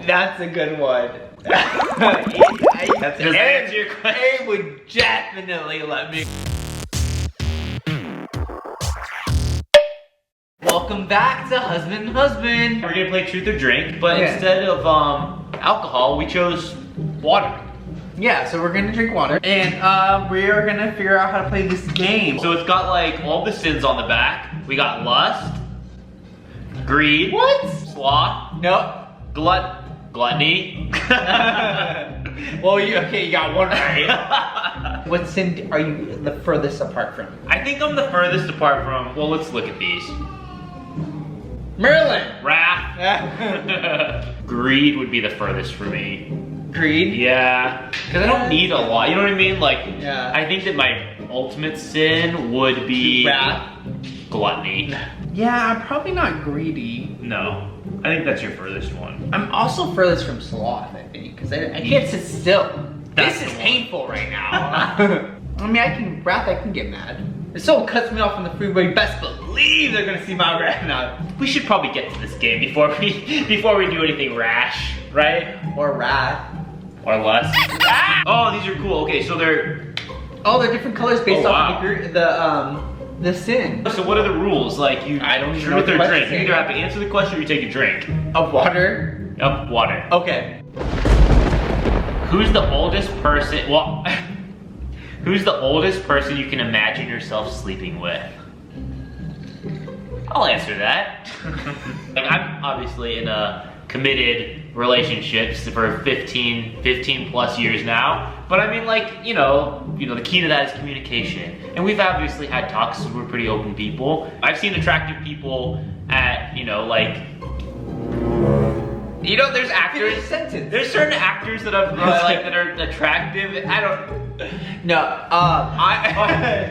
That's a good one. Does that answer your question? A would definitely let me. Welcome back to Husband and Husband. We're gonna play Truth or Drink, but instead of alcohol, we chose water. Yeah, so we're gonna drink water, and we are gonna figure out how to play this game. So it's got like all the sins on the back. We got lust, greed, What? sloth, Nope. gluttony. Well, you got one right. What sin are you the furthest apart from? I think I'm the furthest apart from, well, let's look at these. Merlin. Wrath. Greed would be the furthest for me. Greed. Yeah, because I don't need a lot, you know what I mean? Like, Yeah. I think that my ultimate sin would be Wrath. gluttony. Yeah, I'm probably not greedy. No, I think that's your furthest one. I'm also furthest from sloth, I think, because I can't sit still. That's This is the one. painful right now. I mean, I can get mad. If someone cuts me off on the freeway, best believe they're gonna see my wrath now. We should probably get to this game before we do anything rash, right? Or wrath. Or less. Oh, these are cool. Okay, so they're. Oh, they're different colors based Oh, off wow. of the sin. So what are the rules? Like you. I don't even know truth what or the drink. question You either have to answer the question or you take a drink. Of water. Of water. Okay. Who's the oldest person? Well, who's the oldest person you can imagine yourself sleeping with? I'll answer that. Like, I'm obviously in a committed relationship for 15 plus years now. But I mean, like, you know, the key to that is communication. And we've obviously had talks, so we're pretty open people. I've seen attractive people at, like, there's actors. Finish sentence. There's certain actors that I've like that are attractive. I don't. No.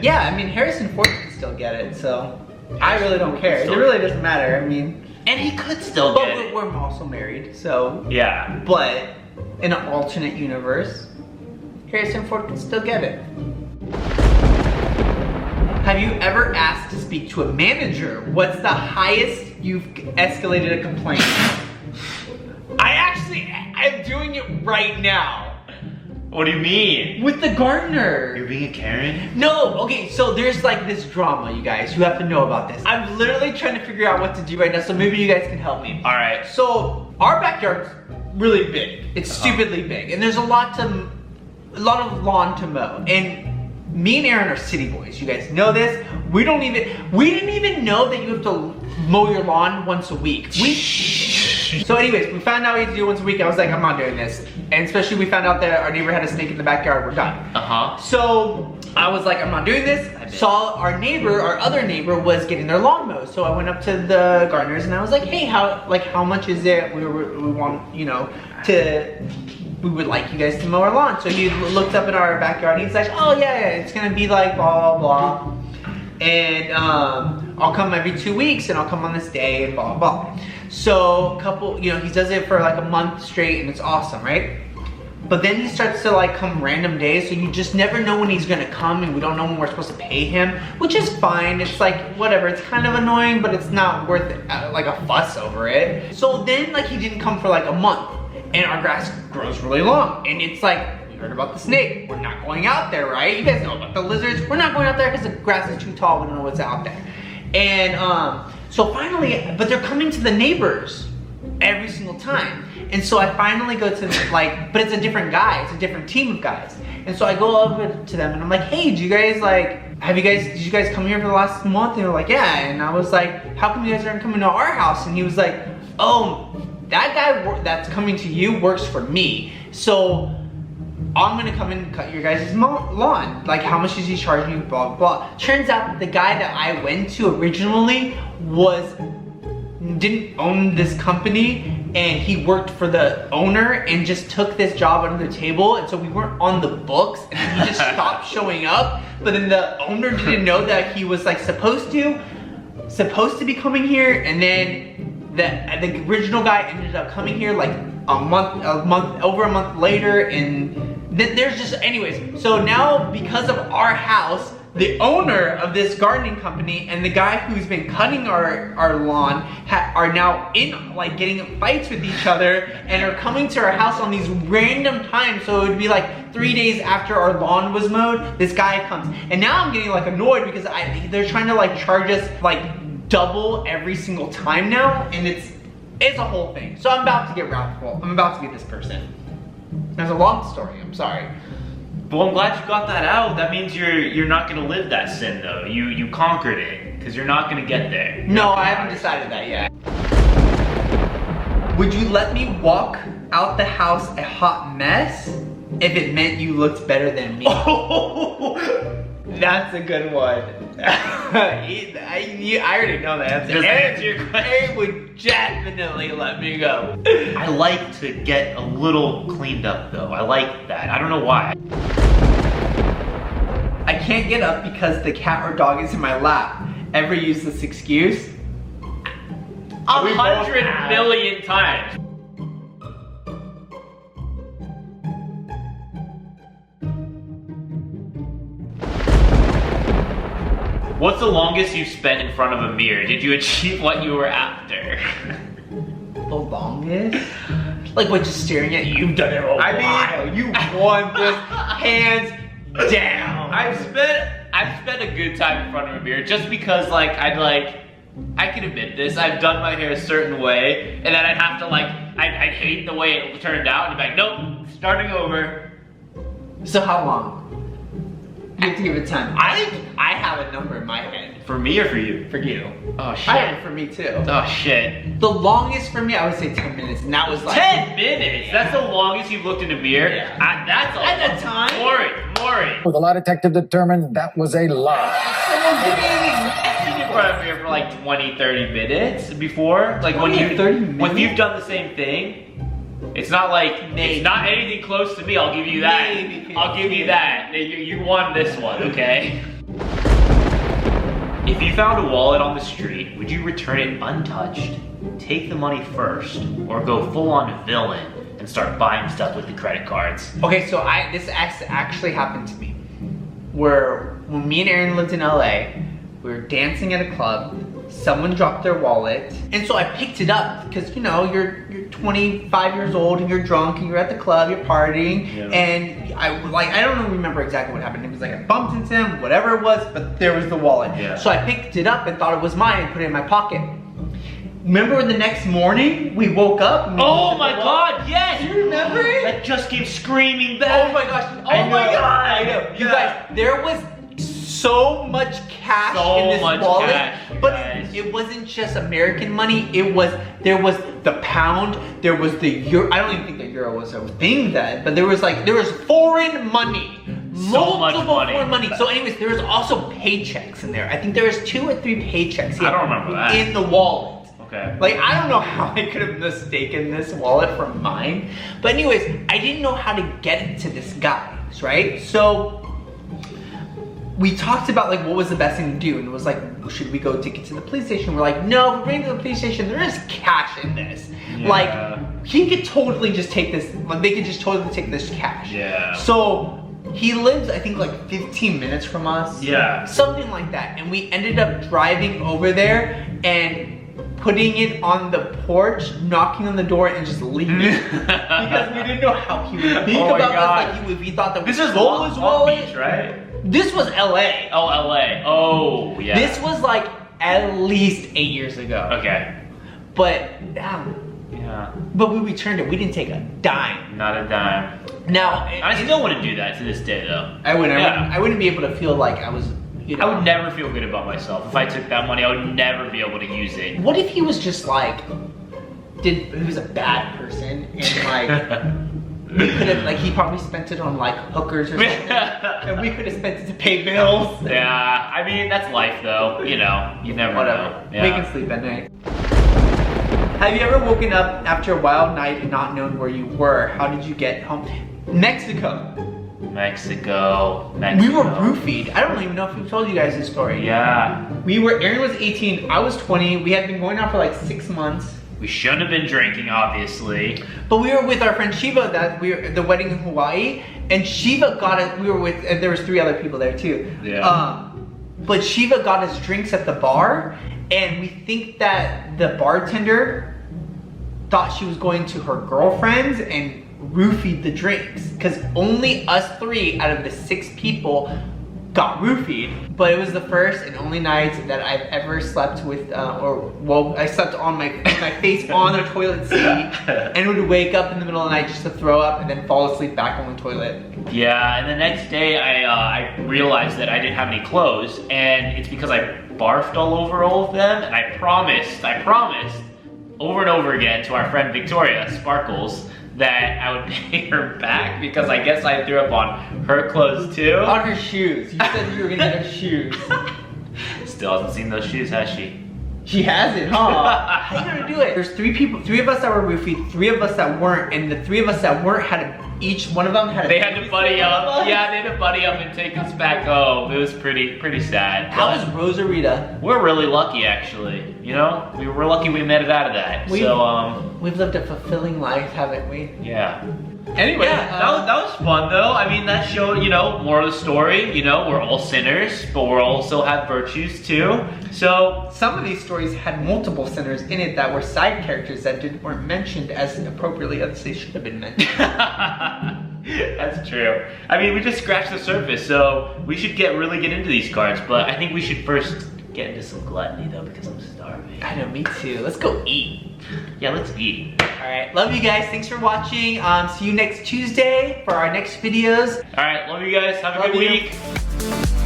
Yeah. I mean, Harrison Ford can still get it, so I really don't care. It really doesn't matter. I mean, And he could still but get it. we're also married, so. Yeah. But in an alternate universe, Harrison Ford can still get it. Have you ever asked to speak to a manager? What's the highest you've escalated a complaint? I'm doing it right now. What do you mean? With the gardener. You're being a Karen? No, okay, so there's like this drama, you guys. You have to know about this. I'm literally trying to figure out what to do right now, so maybe you guys can help me. All right. So our backyard's really big. It's stupidly big, and there's a lot of lawn to mow. And me and Aaron are city boys. You guys know this. We didn't even know that you have to mow your lawn once a week. So anyways, we found out we had to do it once a week. I was like, I'm not doing this. And especially we found out that our neighbor had a snake in the backyard. We're done. So I was like, I'm not doing this. Saw our other neighbor was getting their lawn mowed. So I went up to the gardeners and I was like, hey, how much is it? We want, we would like you guys to mow our lawn. So he looked up at our backyard and he's like, oh yeah, it's gonna be like blah, blah, blah. And I'll come every 2 weeks and I'll come on this day and blah, blah, blah. So he does it for like a month straight and it's awesome, right? But then he starts to like come random days, so you just never know when he's gonna come and we don't know when we're supposed to pay him, which is fine. It's like, whatever, it's kind of annoying, but it's not worth like a fuss over it. So then like he didn't come for like a month and our grass grows really long and it's like, we heard about the snake. We're not going out there, right? You guys know about the lizards. We're not going out there because the grass is too tall. We don't know what's out there. And so finally, but they're coming to the neighbors every single time. And so I finally go to but it's a different guy, it's a different team of guys. And so I go over to them and I'm like, hey, did you guys come here for the last month? And they're like, yeah. And I was like, how come you guys aren't coming to our house? And he was like, oh, that guy that's coming to you works for me. So I'm gonna come and cut your guys' lawn. Like, how much does he charge me? Blah, blah, blah. Turns out the guy that I went to originally didn't own this company, and he worked for the owner and just took this job under the table, and so we weren't on the books, and he just stopped showing up. But then the owner didn't know that he was like supposed to be coming here, and then the original guy ended up coming here like over a month later, and then there's just, anyways, so now because of our house, the owner of this gardening company and the guy who's been cutting our lawn are now in like getting in fights with each other and are coming to our house on these random times. So it would be like 3 days after our lawn was mowed, this guy comes. And now I'm getting like annoyed because they're trying to like charge us like double every single time now, and it's a whole thing. So I'm about to get wrathful. I'm about to be this person. There's a long story, I'm sorry. Well, I'm glad you got that out. That means you're not gonna live that sin though. You conquered it, because you're not gonna get there. No, I haven't decided that yet. Would you let me walk out the house a hot mess if it meant you looked better than me? Oh, that's a good one. I already know the answer. Does that answer your question? Aaron would definitely let me go. I like to get a little cleaned up though. I like that. I don't know why. I can't get up because the cat or dog is in my lap. Ever use this excuse? 100 million times. What's the longest you've spent in front of a mirror? Did you achieve what you were after? The longest? Like what, just staring at you? You've done it a while. You won this hands down. I've spent a good time in front of a mirror just because like I can admit this, I've done my hair a certain way and then I'd have to like, I'd hate the way it turned out and be like, nope, starting over. So how long? You have to give it time. I have a number in my head. For me or for you? For you. Oh shit. I have it for me too. Oh shit. The longest for me, I would say 10 minutes, and that was like 10 minutes? Yeah. That's the longest you've looked in a mirror? Yeah. That's all. At the time? Maury. The lie detective determined that was a lie. You've been in front of a mirror for like 20, 30 minutes before? Like when you've done the same thing? It's not like, it's not anything close to me, I'll give you that. I'll give you that. You won this one, okay? If you found a wallet on the street, would you return it untouched, take the money first, or go full on villain and start buying stuff with the credit cards? Okay, so this actually happened to me. When me and Aaron lived in LA, we were dancing at a club, someone dropped their wallet, and so I picked it up because you know you're 25 years old and you're drunk and you're at the club, you're partying, yeah. And I don't remember exactly what happened. It was like I bumped into him, whatever it was, but there was the wallet. Yeah. So I picked it up and thought it was mine and put it in my pocket. Remember the next morning we woke up? And oh my god, yes! Do you remember it? That just came screaming back. Oh my gosh! Oh my god! I know. You guys, there was so much cash in this wallet, but it wasn't just American money. There was the pound, there was the euro. I don't even think the euro was a thing then, but there was foreign money, multiple foreign money. So, anyways, there was also paychecks in there. I think there was 2 or 3 paychecks. I don't remember that in the wallet. Okay. Like I don't know how I could have mistaken this wallet for mine, but anyways, I didn't know how to get it to this guy's, right? So we talked about like what was the best thing to do, and it was like, should we go take it to the police station? We're like, no, we're bringing it to the police station. There is cash in this. Yeah. Like he could totally just take this. Like they could just totally take this cash. Yeah. So he lives, I think, like 15 minutes from us. Yeah. Something like that. And we ended up driving over there and putting it on the porch, knocking on the door, and just leaving because we didn't know how he would think about this. Like he thought that this is Long Beach, right? This was LA. Oh, LA. Oh, yeah. This was like at least 8 years ago. Okay. But yeah. But we returned it. We didn't take a dime. Not a dime. Now I still wouldn't do that to this day, though. I wouldn't be able to feel like I was. You know, I would never feel good about myself if I took that money. I would never be able to use it. What if he was just like, he was a bad person and like. We could have, like, he probably spent it on, like, hookers or something. And we could have spent it to pay bills. Yeah, I mean, that's life, though. You know, you never know. Yeah. We can sleep at night. Have you ever woken up after a wild night and not known where you were? How did you get home? Mexico. We were roofied. I don't even know if we told you guys this story. Yeah. Aaron was 18, I was 20. We had been going out for, like, 6 months. We shouldn't have been drinking, obviously. But we were with our friend Shiva the wedding in Hawaii, and Shiva got it. We were with, and there was 3 other people there too. Yeah. But Shiva got us drinks at the bar, and we think that the bartender thought she was going to her girlfriend's and roofied the drinks. Because only us 3 out of the 6 people got roofied. But it was the first and only night that I've ever slept with, I slept on my face on a toilet seat and would wake up in the middle of the night just to throw up and then fall asleep back on the toilet. Yeah, and the next day I realized that I didn't have any clothes, and it's because I barfed all over all of them, and I promised over and over again to our friend Victoria, Sparkles, that I would pay her back because I guess I threw up on her clothes too. On her shoes. You said you were gonna get her shoes. Still hasn't seen those shoes, has she? She hasn't, huh? How you gonna do it? There's 3 people, 3 of us that were roofied, 3 of us that weren't, and the 3 of us that weren't each one of them had a They had to buddy up. Yeah, they had to buddy up and take us back home. It was pretty sad. How was Rosarita? We're really lucky, actually. You know, we're lucky we made it out of that. We've lived a fulfilling life, haven't we? Yeah. Anyway, Yeah, that was fun though. I mean, that showed, you know, more of the story. You know, we're all sinners, but we also have virtues too. So some of these stories had multiple sinners in it that were side characters that weren't mentioned as appropriately as they should have been mentioned. That's true. I mean, we just scratched the surface, so we should really get into these cards. But I think we should first get into some gluttony though, because I'm starving. I know, me too. Let's go eat. Yeah, let's eat. Alright, love you guys. Thanks for watching. See you next Tuesday for our next videos. Alright, love you guys. Have a good week.